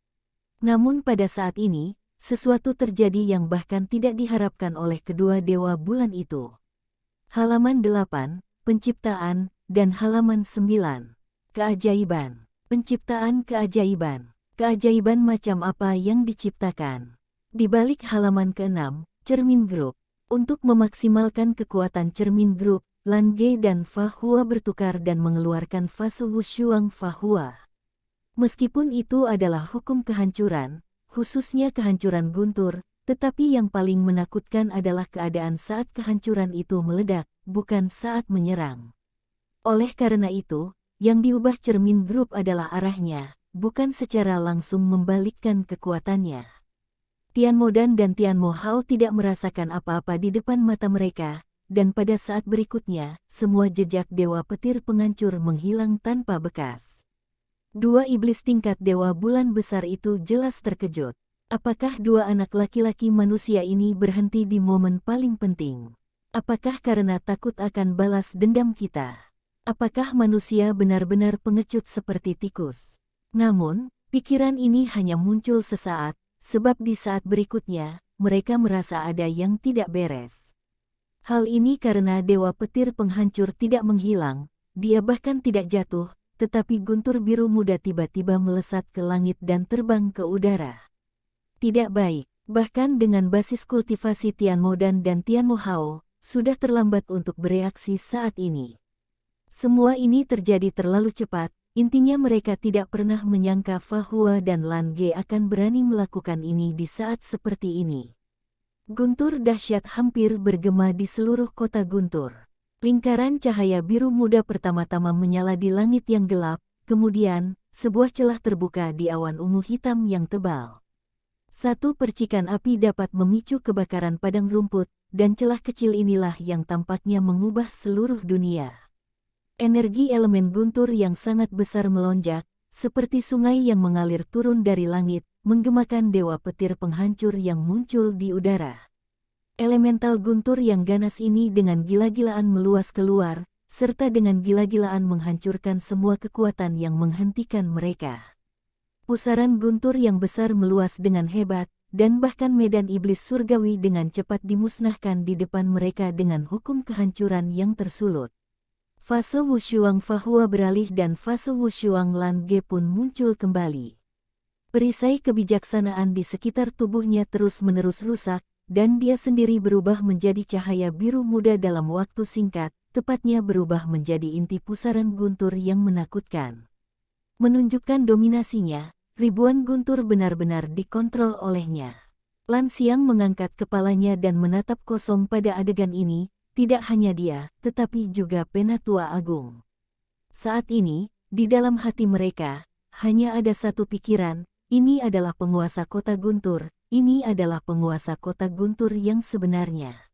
Speaker 1: Namun pada saat ini, sesuatu terjadi yang bahkan tidak diharapkan oleh kedua dewa bulan itu. Halaman 8, Penciptaan, dan halaman 9, Keajaiban. Penciptaan keajaiban. Keajaiban macam apa yang diciptakan? Di balik halaman ke-6, Cermin Group. Untuk memaksimalkan kekuatan Cermin Group, Lan Ge dan Fa Hua bertukar dan mengeluarkan fase Wushuang Fa Hua. Meskipun itu adalah hukum kehancuran, khususnya kehancuran guntur, tetapi yang paling menakutkan adalah keadaan saat kehancuran itu meledak, bukan saat menyerang. Oleh karena itu, yang diubah Cermin Group adalah arahnya, bukan secara langsung membalikkan kekuatannya. Tianmo dan Tianmo Hao tidak merasakan apa-apa di depan mata mereka, dan pada saat berikutnya, semua jejak Dewa Petir Penghancur menghilang tanpa bekas. Dua iblis tingkat Dewa Bulan besar itu jelas terkejut. Apakah dua anak laki-laki manusia ini berhenti di momen paling penting? Apakah karena takut akan balas dendam kita? Apakah manusia benar-benar pengecut seperti tikus? Namun, pikiran ini hanya muncul sesaat, sebab di saat berikutnya, mereka merasa ada yang tidak beres. Hal ini karena Dewa Petir Penghancur tidak menghilang, dia bahkan tidak jatuh, tetapi guntur biru muda tiba-tiba melesat ke langit dan terbang ke udara. Tidak baik, bahkan dengan basis kultivasi Tianmo dan Tianmo Hao, sudah terlambat untuk bereaksi saat ini. Semua ini terjadi terlalu cepat, intinya mereka tidak pernah menyangka Fa Hua dan Lan Ge akan berani melakukan ini di saat seperti ini. Guntur dahsyat hampir bergema di seluruh kota Guntur. Lingkaran cahaya biru muda pertama-tama menyala di langit yang gelap, kemudian, sebuah celah terbuka di awan ungu hitam yang tebal. Satu percikan api dapat memicu kebakaran padang rumput, dan celah kecil inilah yang tampaknya mengubah seluruh dunia. Energi elemen guntur yang sangat besar melonjak, seperti sungai yang mengalir turun dari langit, menggemakan Dewa Petir Penghancur yang muncul di udara. Elemental guntur yang ganas ini dengan gila-gilaan meluas keluar, serta dengan gila-gilaan menghancurkan semua kekuatan yang menghentikan mereka. Pusaran guntur yang besar meluas dengan hebat, dan bahkan medan iblis surgawi dengan cepat dimusnahkan di depan mereka dengan hukum kehancuran yang tersulut. Fase Wushuang Fa Hua beralih dan fase Wushuang Lan Ge pun muncul kembali. Perisai kebijaksanaan di sekitar tubuhnya terus-menerus rusak, dan dia sendiri berubah menjadi cahaya biru muda dalam waktu singkat, tepatnya berubah menjadi inti pusaran guntur yang menakutkan. Menunjukkan dominasinya, ribuan guntur benar-benar dikontrol olehnya. Lan Xiang mengangkat kepalanya dan menatap kosong pada adegan ini. Tidak hanya dia, tetapi juga Penatua Agung. Saat ini, di dalam hati mereka, hanya ada satu pikiran, ini adalah penguasa kota Guntur, ini adalah penguasa kota Guntur yang sebenarnya.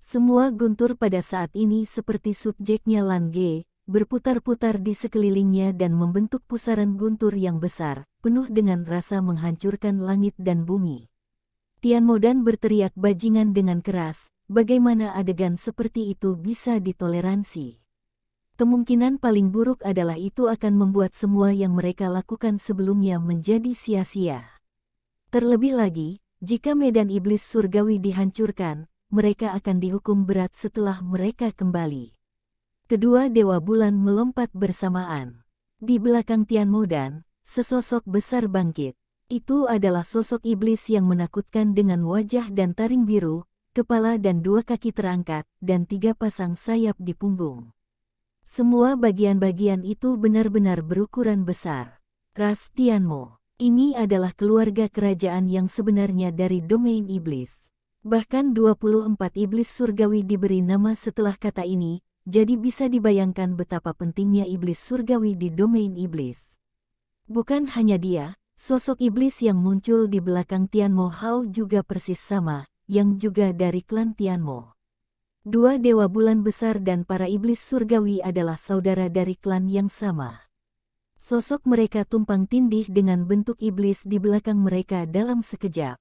Speaker 1: Semua Guntur pada saat ini seperti subjeknya Lan Ge, berputar-putar di sekelilingnya dan membentuk pusaran guntur yang besar, penuh dengan rasa menghancurkan langit dan bumi. Tianmo dan berteriak bajingan dengan keras, bagaimana adegan seperti itu bisa ditoleransi? Kemungkinan paling buruk adalah itu akan membuat semua yang mereka lakukan sebelumnya menjadi sia-sia. Terlebih lagi, jika medan iblis surgawi dihancurkan, mereka akan dihukum berat setelah mereka kembali. Kedua dewa bulan melompat bersamaan. Di belakang Tianmo dan, sesosok besar bangkit. Itu adalah sosok iblis yang menakutkan dengan wajah dan taring biru, kepala dan dua kaki terangkat, dan 3 pasang sayap di punggung. Semua bagian-bagian itu benar-benar berukuran besar. Ras Tianmo. Ini adalah keluarga kerajaan yang sebenarnya dari domain iblis. Bahkan 24 iblis surgawi diberi nama setelah kata ini, jadi bisa dibayangkan betapa pentingnya iblis surgawi di domain iblis. Bukan hanya dia, sosok iblis yang muncul di belakang Tianmo Hao juga persis sama, yang juga dari klan Tianmo. Dua dewa bulan besar dan para iblis surgawi adalah saudara dari klan yang sama. Sosok mereka tumpang tindih dengan bentuk iblis di belakang mereka dalam sekejap.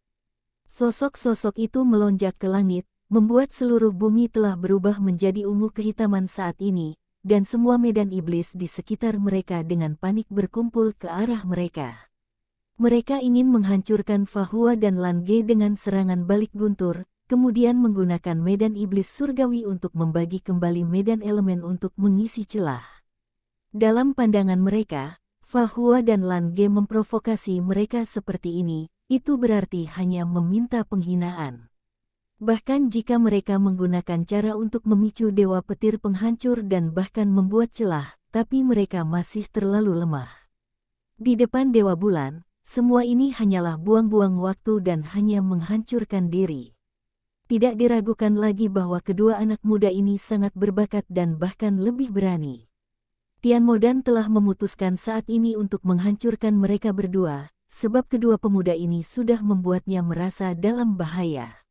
Speaker 1: Sosok-sosok itu melonjak ke langit, membuat seluruh bumi telah berubah menjadi ungu kehitaman saat ini, dan semua medan iblis di sekitar mereka dengan panik berkumpul ke arah mereka. Mereka ingin menghancurkan Fahua dan Lange dengan serangan balik guntur, kemudian menggunakan medan iblis surgawi untuk membagi kembali medan elemen untuk mengisi celah. Dalam pandangan mereka, Fahua dan Lange memprovokasi mereka seperti ini, itu berarti hanya meminta penghinaan. Bahkan jika mereka menggunakan cara untuk memicu dewa petir penghancur dan bahkan membuat celah, tapi mereka masih terlalu lemah. Di depan dewa bulan, semua ini hanyalah buang-buang waktu dan hanya menghancurkan diri. Tidak diragukan lagi bahwa kedua anak muda ini sangat berbakat dan bahkan lebih berani. Tianmo Dan telah memutuskan saat ini untuk menghancurkan mereka berdua, sebab kedua pemuda ini sudah membuatnya merasa dalam bahaya.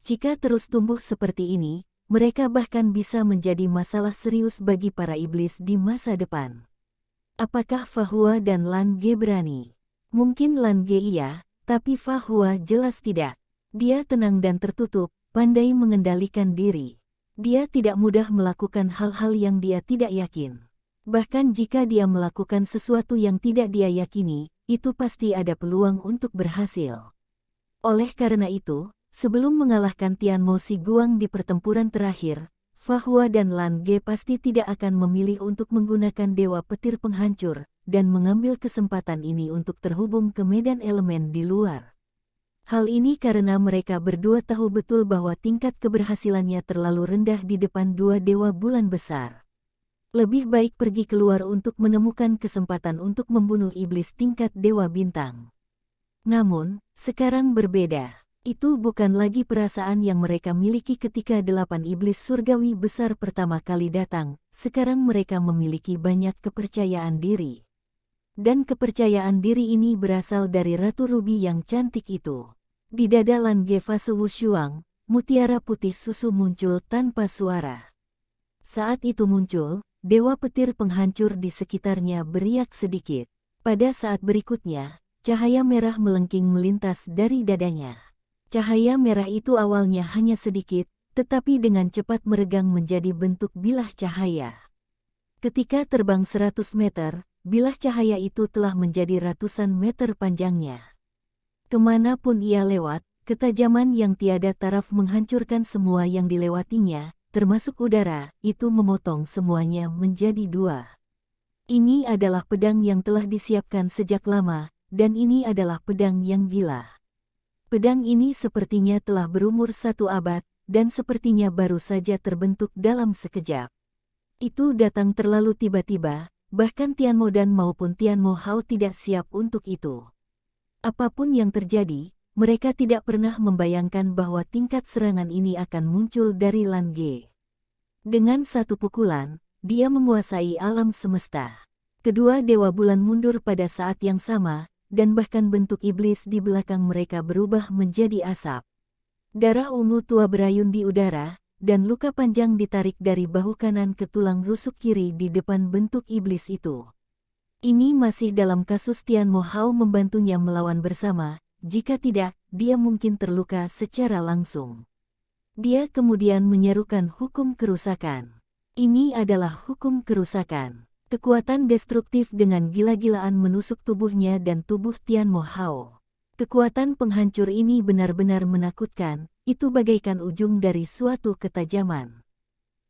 Speaker 1: Jika terus tumbuh seperti ini, mereka bahkan bisa menjadi masalah serius bagi para iblis di masa depan. Apakah Fahua dan Lange berani? Mungkin Lange iya, tapi Fahua jelas tidak. Dia tenang dan tertutup, pandai mengendalikan diri. Dia tidak mudah melakukan hal-hal yang dia tidak yakin. Bahkan jika dia melakukan sesuatu yang tidak dia yakini, itu pasti ada peluang untuk berhasil. Oleh karena itu, sebelum mengalahkan Tianmo Si Guang di pertempuran terakhir, Fahua dan Lange pasti tidak akan memilih untuk menggunakan dewa petir penghancur dan mengambil kesempatan ini untuk terhubung ke medan elemen di luar. Hal ini karena mereka berdua tahu betul bahwa tingkat keberhasilannya terlalu rendah di depan dua dewa bulan besar. Lebih baik pergi keluar untuk menemukan kesempatan untuk membunuh iblis tingkat dewa bintang. Namun, sekarang berbeda. Itu bukan lagi perasaan yang mereka miliki ketika 8 iblis surgawi besar pertama kali datang, sekarang mereka memiliki banyak kepercayaan diri. Dan kepercayaan diri ini berasal dari Ratu Ruby yang cantik itu. Di dada Lange fase Wushuang, mutiara putih susu muncul tanpa suara. Saat itu muncul, dewa petir penghancur di sekitarnya beriak sedikit. Pada saat berikutnya, cahaya merah melengking melintas dari dadanya. Cahaya merah itu awalnya hanya sedikit, tetapi dengan cepat meregang menjadi bentuk bilah cahaya. Ketika terbang 100 meter, bilah cahaya itu telah menjadi ratusan meter panjangnya. Kemanapun ia lewat, ketajaman yang tiada taraf menghancurkan semua yang dilewatinya, termasuk udara, itu memotong semuanya menjadi dua. Ini adalah pedang yang telah disiapkan sejak lama, dan ini adalah pedang yang gila. Pedang ini sepertinya telah berumur 1 abad, dan sepertinya baru saja terbentuk dalam sekejap. Itu datang terlalu tiba-tiba, bahkan Tianmo Dan maupun Tianmo Hao tidak siap untuk itu. Apapun yang terjadi, mereka tidak pernah membayangkan bahwa tingkat serangan ini akan muncul dari Lange. Dengan satu pukulan, dia menguasai alam semesta. Kedua dewa bulan mundur pada saat yang sama, dan bahkan bentuk iblis di belakang mereka berubah menjadi asap. Darah ungu tua berayun di udara, dan luka panjang ditarik dari bahu kanan ke tulang rusuk kiri di depan bentuk iblis itu. Ini masih dalam kasus Tianmo Hao membantunya melawan bersama, jika tidak, dia mungkin terluka secara langsung. Dia kemudian menyerukan hukum kerusakan. Ini adalah hukum kerusakan. Kekuatan destruktif dengan gila-gilaan menusuk tubuhnya dan tubuh Tianmo Hao. Kekuatan penghancur ini benar-benar menakutkan, itu bagaikan ujung dari suatu ketajaman.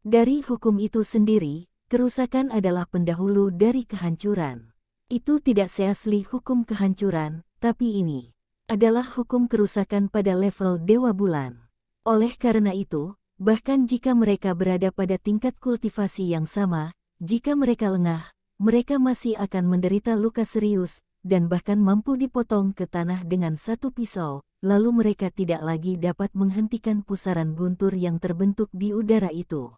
Speaker 1: Dari hukum itu sendiri, kerusakan adalah pendahulu dari kehancuran. Itu tidak seasli hukum kehancuran, tapi ini adalah hukum kerusakan pada level Dewa Bulan. Oleh karena itu, bahkan jika mereka berada pada tingkat kultivasi yang sama, jika mereka lengah, mereka masih akan menderita luka serius, dan bahkan mampu dipotong ke tanah dengan satu pisau, lalu mereka tidak lagi dapat menghentikan pusaran guntur yang terbentuk di udara itu.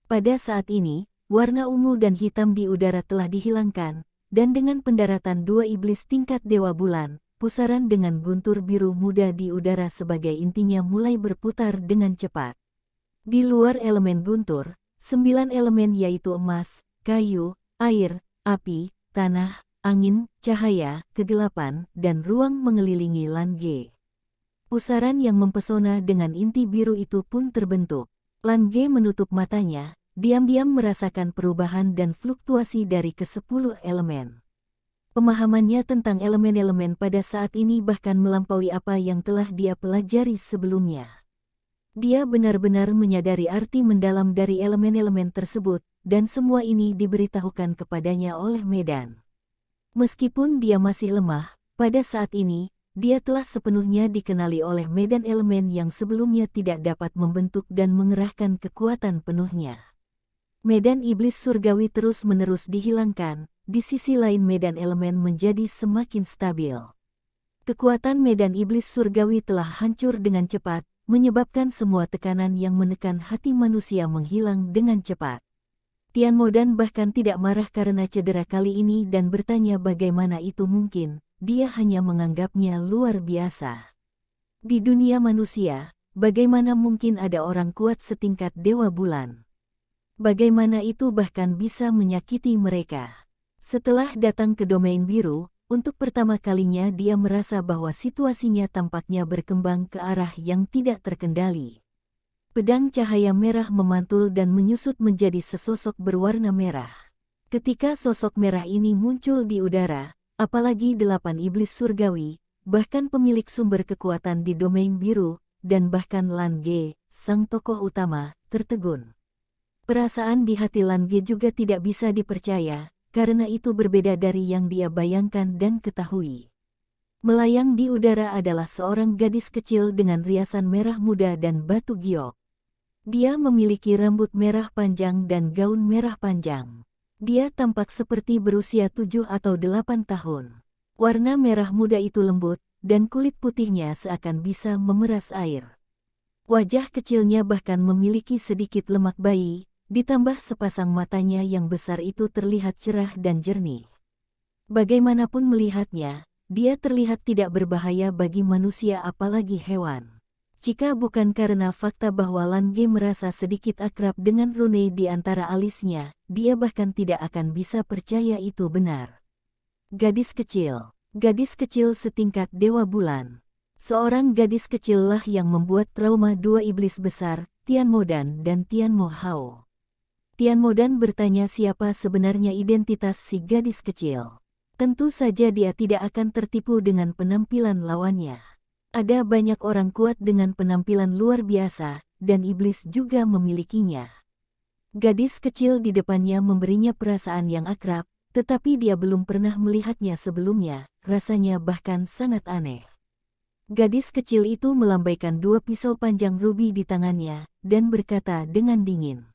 Speaker 1: Pada saat ini, warna ungu dan hitam di udara telah dihilangkan, dan dengan pendaratan dua iblis tingkat Dewa Bulan, pusaran dengan guntur biru muda di udara sebagai intinya mulai berputar dengan cepat. Di luar elemen guntur, 9 elemen yaitu emas, kayu, air, api, tanah, angin, cahaya, kegelapan, dan ruang mengelilingi Lange. Pusaran yang mempesona dengan inti biru itu pun terbentuk. Lange menutup matanya, diam-diam merasakan perubahan dan fluktuasi dari ke-10 elemen. Pemahamannya tentang elemen-elemen pada saat ini bahkan melampaui apa yang telah dia pelajari sebelumnya. Dia benar-benar menyadari arti mendalam dari elemen-elemen tersebut, dan semua ini diberitahukan kepadanya oleh Medan. Meskipun dia masih lemah, pada saat ini, dia telah sepenuhnya dikenali oleh Medan elemen yang sebelumnya tidak dapat membentuk dan mengerahkan kekuatan penuhnya. Medan iblis surgawi terus-menerus dihilangkan, di sisi lain medan elemen menjadi semakin stabil. Kekuatan medan iblis surgawi telah hancur dengan cepat, menyebabkan semua tekanan yang menekan hati manusia menghilang dengan cepat. Tian Modan bahkan tidak marah karena cedera kali ini dan bertanya bagaimana itu mungkin, dia hanya menganggapnya luar biasa. Di dunia manusia, bagaimana mungkin ada orang kuat setingkat Dewa Bulan? Bagaimana itu bahkan bisa menyakiti mereka? Setelah datang ke domain biru, untuk pertama kalinya dia merasa bahwa situasinya tampaknya berkembang ke arah yang tidak terkendali. Pedang cahaya merah memantul dan menyusut menjadi sesosok berwarna merah. Ketika sosok merah ini muncul di udara, apalagi 8 iblis surgawi, bahkan pemilik sumber kekuatan di domain biru, dan bahkan Lange, sang tokoh utama, tertegun. Perasaan di hati Lange juga tidak bisa dipercaya, karena itu berbeda dari yang dia bayangkan dan ketahui. Melayang di udara adalah seorang gadis kecil dengan riasan merah muda dan batu giok. Dia memiliki rambut merah panjang dan gaun merah panjang. Dia tampak seperti berusia 7 atau 8 tahun. Warna merah muda itu lembut, dan kulit putihnya seakan bisa memeras air. Wajah kecilnya bahkan memiliki sedikit lemak bayi, ditambah sepasang matanya yang besar itu terlihat cerah dan jernih. Bagaimanapun melihatnya, dia terlihat tidak berbahaya bagi manusia apalagi hewan. Jika bukan karena fakta bahwa Lange merasa sedikit akrab dengan rune di antara alisnya, dia bahkan tidak akan bisa percaya itu benar. Gadis kecil setingkat Dewa Bulan. Seorang gadis kecillah yang membuat trauma dua iblis besar, Tian Modan dan Tian Mo Hao. Tian Modan bertanya siapa sebenarnya identitas si gadis kecil. Tentu saja dia tidak akan tertipu dengan penampilan lawannya. Ada banyak orang kuat dengan penampilan luar biasa, dan iblis juga memilikinya. Gadis kecil di depannya memberinya perasaan yang akrab, tetapi dia belum pernah melihatnya sebelumnya, rasanya bahkan sangat aneh. Gadis kecil itu melambaikan 2 pisau panjang rubi di tangannya, dan berkata dengan dingin.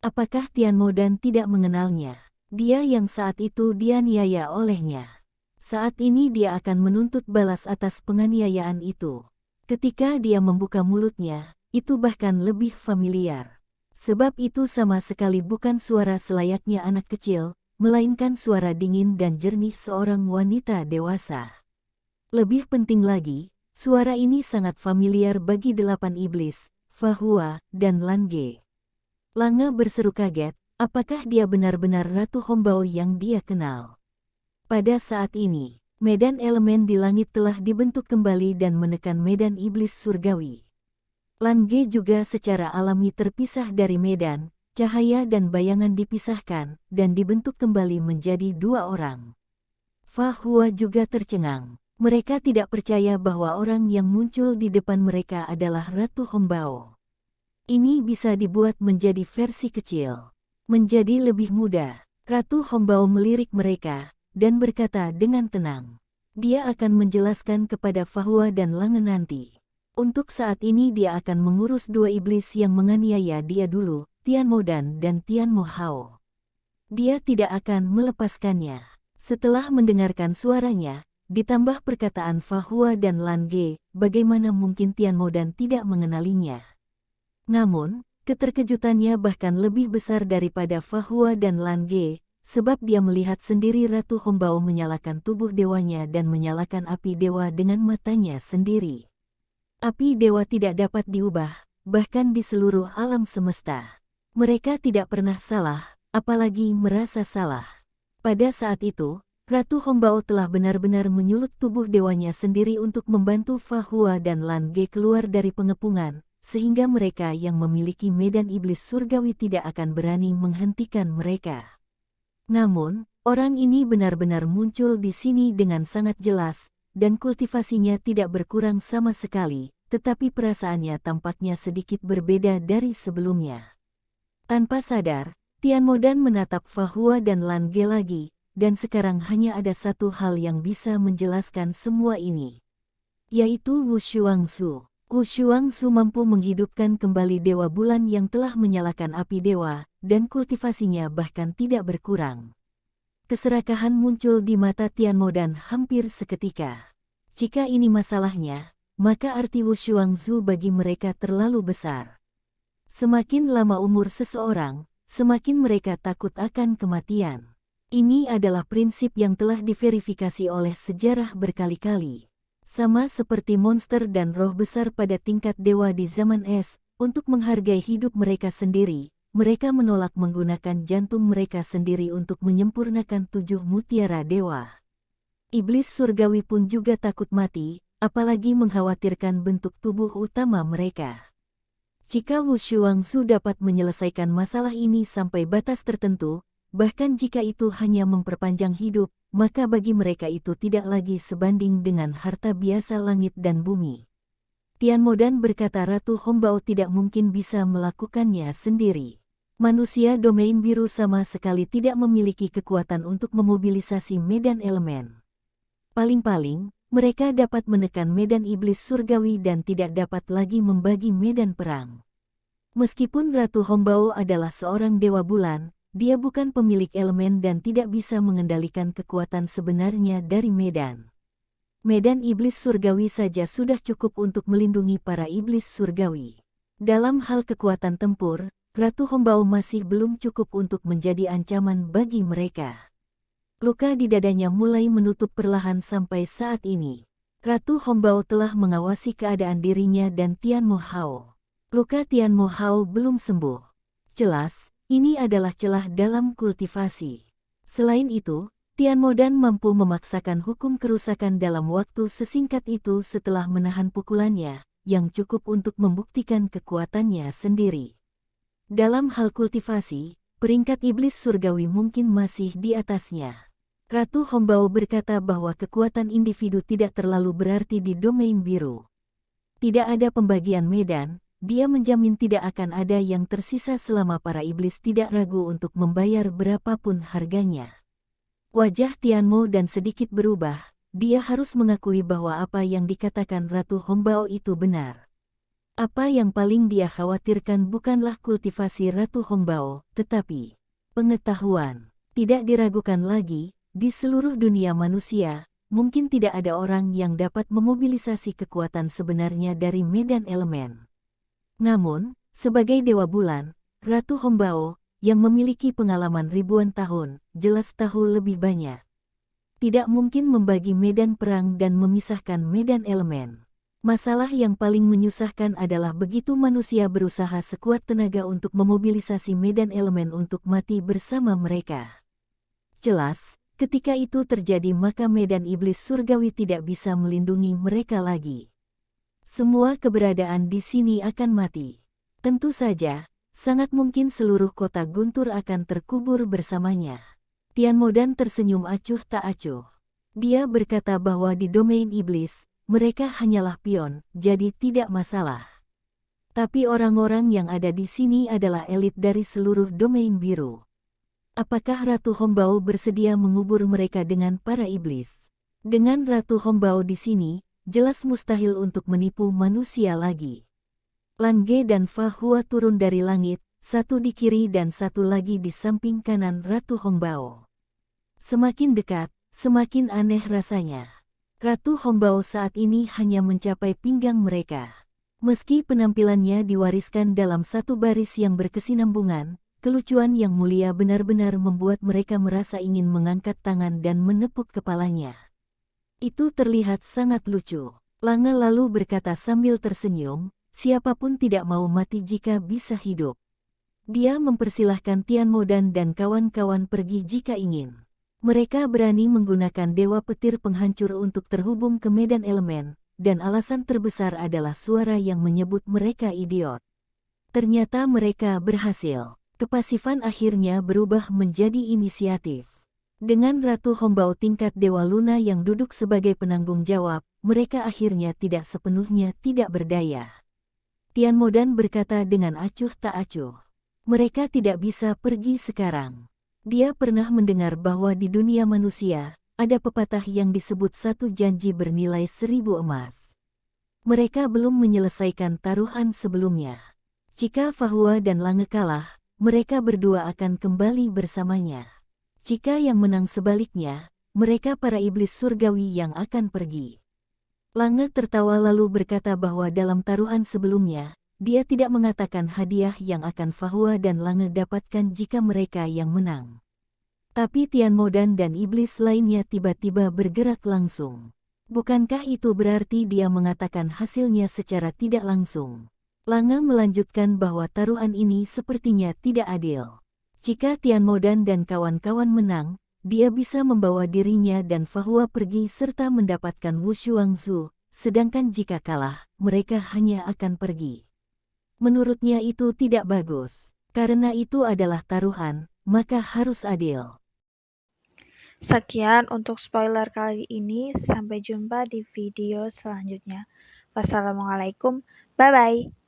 Speaker 1: Apakah Tian Modan tidak mengenalnya? Dia yang saat itu dianiaya olehnya. Saat ini dia akan menuntut balas atas penganiayaan itu. Ketika dia membuka mulutnya, itu bahkan lebih familiar. Sebab itu sama sekali bukan suara selayaknya anak kecil, melainkan suara dingin dan jernih seorang wanita dewasa. Lebih penting lagi, suara ini sangat familiar bagi 8 iblis, Fa Hua, dan Lange. Lange berseru kaget, apakah dia benar-benar Ratu Hongbao yang dia kenal? Pada saat ini, medan elemen di langit telah dibentuk kembali dan menekan medan iblis surgawi. Lange juga secara alami terpisah dari medan, cahaya dan bayangan dipisahkan, dan dibentuk kembali menjadi 2 orang. Fa Hua juga tercengang. Mereka tidak percaya bahwa orang yang muncul di depan mereka adalah Ratu Hongbao. Ini bisa dibuat menjadi versi kecil. Menjadi lebih mudah, Ratu Hongbao melirik mereka, dan berkata dengan tenang. Dia akan menjelaskan kepada Fa Hua dan Lange nanti. Untuk saat ini dia akan mengurus 2 iblis yang menganiaya dia dulu, Tian Modan dan Tian Mo Hao. Dia tidak akan melepaskannya. Setelah mendengarkan suaranya, ditambah perkataan Fa Hua dan Lan Ge, bagaimana mungkin Tian Mo dan tidak mengenalinya. Namun, keterkejutannya bahkan lebih besar daripada Fa Hua dan Lan Ge, sebab dia melihat sendiri Ratu Hongbao menyalakan tubuh dewanya dan menyalakan api dewa dengan matanya sendiri. Api dewa tidak dapat diubah, bahkan di seluruh alam semesta. Mereka tidak pernah salah, apalagi merasa salah. Pada saat itu, Ratu Hongbao telah benar-benar menyulut tubuh dewanya sendiri untuk membantu Fa Hua dan Lan Ge keluar dari pengepungan, sehingga mereka yang memiliki medan iblis surgawi tidak akan berani menghentikan mereka. Namun, orang ini benar-benar muncul di sini dengan sangat jelas, dan kultivasinya tidak berkurang sama sekali, tetapi perasaannya tampaknya sedikit berbeda dari sebelumnya. Tanpa sadar, Tian Mo dan menatap Fa Hua dan Lan Ge lagi, dan sekarang hanya ada satu hal yang bisa menjelaskan semua ini, yaitu Wu Shuangsu. Wu Shuangsu mampu menghidupkan kembali Dewa Bulan yang telah menyalakan api dewa, dan kultivasinya bahkan tidak berkurang. Keserakahan muncul di mata Tian Mo dan hampir seketika. Jika ini masalahnya, maka arti Wu Shuangsu bagi mereka terlalu besar. Semakin lama umur seseorang, semakin mereka takut akan kematian. Ini adalah prinsip yang telah diverifikasi oleh sejarah berkali-kali. Sama seperti monster dan roh besar pada tingkat dewa di zaman es, untuk menghargai hidup mereka sendiri, mereka menolak menggunakan jantung mereka sendiri untuk menyempurnakan 7 mutiara dewa. Iblis surgawi pun juga takut mati, apalagi mengkhawatirkan bentuk tubuh utama mereka. Jika Wu Shuangsu dapat menyelesaikan masalah ini sampai batas tertentu, bahkan jika itu hanya memperpanjang hidup, maka bagi mereka itu tidak lagi sebanding dengan harta biasa langit dan bumi. Tian Mo dan berkata Ratu Hongbao tidak mungkin bisa melakukannya sendiri. Manusia domain biru sama sekali tidak memiliki kekuatan untuk memobilisasi medan elemen. Paling-paling, mereka dapat menekan medan iblis surgawi dan tidak dapat lagi membagi medan perang. Meskipun Ratu Hongbao adalah seorang dewa bulan, dia bukan pemilik elemen dan tidak bisa mengendalikan kekuatan sebenarnya dari medan. Medan iblis surgawi saja sudah cukup untuk melindungi para iblis surgawi. Dalam hal kekuatan tempur, Ratu Hongbao masih belum cukup untuk menjadi ancaman bagi mereka. Luka di dadanya mulai menutup perlahan sampai saat ini. Ratu Hongbao telah mengawasi keadaan dirinya dan Tian Mo Hao. Luka Tian Mo Hao belum sembuh. Jelas, ini adalah celah dalam kultivasi. Selain itu, Tian Mo dan mampu memaksakan hukum kerusakan dalam waktu sesingkat itu setelah menahan pukulannya, yang cukup untuk membuktikan kekuatannya sendiri. Dalam hal kultivasi, peringkat iblis surgawi mungkin masih di atasnya. Ratu Hongbao berkata bahwa kekuatan individu tidak terlalu berarti di domain biru. Tidak ada pembagian medan. Dia menjamin tidak akan ada yang tersisa selama para iblis tidak ragu untuk membayar berapapun harganya. Wajah Tian Mo dan sedikit berubah, dia harus mengakui bahwa apa yang dikatakan Ratu Hongbao itu benar. Apa yang paling dia khawatirkan bukanlah kultivasi Ratu Hongbao, tetapi pengetahuan. Tidak diragukan lagi, di seluruh dunia manusia, mungkin tidak ada orang yang dapat memobilisasi kekuatan sebenarnya dari medan elemen. Namun, sebagai Dewa Bulan, Ratu Hongbao, yang memiliki pengalaman ribuan tahun, jelas tahu lebih banyak. Tidak mungkin membagi medan perang dan memisahkan medan elemen. Masalah yang paling menyusahkan adalah begitu manusia berusaha sekuat tenaga untuk memobilisasi medan elemen untuk mati bersama mereka. Jelas, ketika itu terjadi maka medan iblis surgawi tidak bisa melindungi mereka lagi. Semua keberadaan di sini akan mati. Tentu saja, sangat mungkin seluruh kota Guntur akan terkubur bersamanya. Tian Mo dan tersenyum acuh tak acuh. Dia berkata bahwa di domain iblis, mereka hanyalah pion, jadi tidak masalah. Tapi orang-orang yang ada di sini adalah elit dari seluruh domain biru. Apakah Ratu Hongbao bersedia mengubur mereka dengan para iblis? Dengan Ratu Hongbao di sini, jelas mustahil untuk menipu manusia lagi. Lan Ge dan Fa Hua turun dari langit, satu di kiri dan satu lagi di samping kanan Ratu Hongbao. Semakin dekat, Semakin aneh rasanya. Ratu Hongbao saat ini hanya mencapai pinggang mereka. Meski penampilannya diwariskan dalam satu baris yang berkesinambungan, kelucuan yang mulia benar-benar membuat mereka merasa ingin mengangkat tangan dan menepuk kepalanya. Itu terlihat sangat lucu. Lange lalu berkata sambil tersenyum, siapapun tidak mau mati jika bisa hidup. Dia mempersilahkan Tian Modan dan kawan-kawan pergi jika ingin. Mereka berani menggunakan Dewa Petir Penghancur untuk terhubung ke medan elemen, dan alasan terbesar adalah suara yang menyebut mereka idiot. Ternyata mereka berhasil. Kepasifan akhirnya berubah menjadi inisiatif. Dengan Ratu Hongbao tingkat Dewa Luna yang duduk sebagai penanggung jawab, mereka akhirnya tidak sepenuhnya tidak berdaya. Tian Modan berkata dengan acuh tak acuh. Mereka tidak bisa pergi sekarang. Dia pernah mendengar bahwa di dunia manusia, ada pepatah yang disebut satu janji bernilai 1000 emas. Mereka belum menyelesaikan taruhan sebelumnya. Jika Fahua dan Lange kalah, mereka berdua akan kembali bersamanya. Jika yang menang sebaliknya, mereka para iblis surgawi yang akan pergi. Lange tertawa lalu berkata bahwa dalam taruhan sebelumnya, dia tidak mengatakan hadiah yang akan Fahua dan Lange dapatkan jika mereka yang menang. Tapi Tian Modan dan iblis lainnya tiba-tiba bergerak langsung. Bukankah itu berarti dia mengatakan hasilnya secara tidak langsung? Lange melanjutkan bahwa taruhan ini sepertinya tidak adil. Jika Tian Modan dan kawan-kawan menang, dia bisa membawa dirinya dan Fahua pergi serta mendapatkan Wu Shuangzu, sedangkan jika kalah, mereka hanya akan pergi. Menurutnya itu tidak bagus. Karena itu adalah taruhan, maka harus adil.
Speaker 2: Sekian untuk spoiler kali ini. Sampai jumpa di video selanjutnya. Wassalamualaikum. Bye-bye.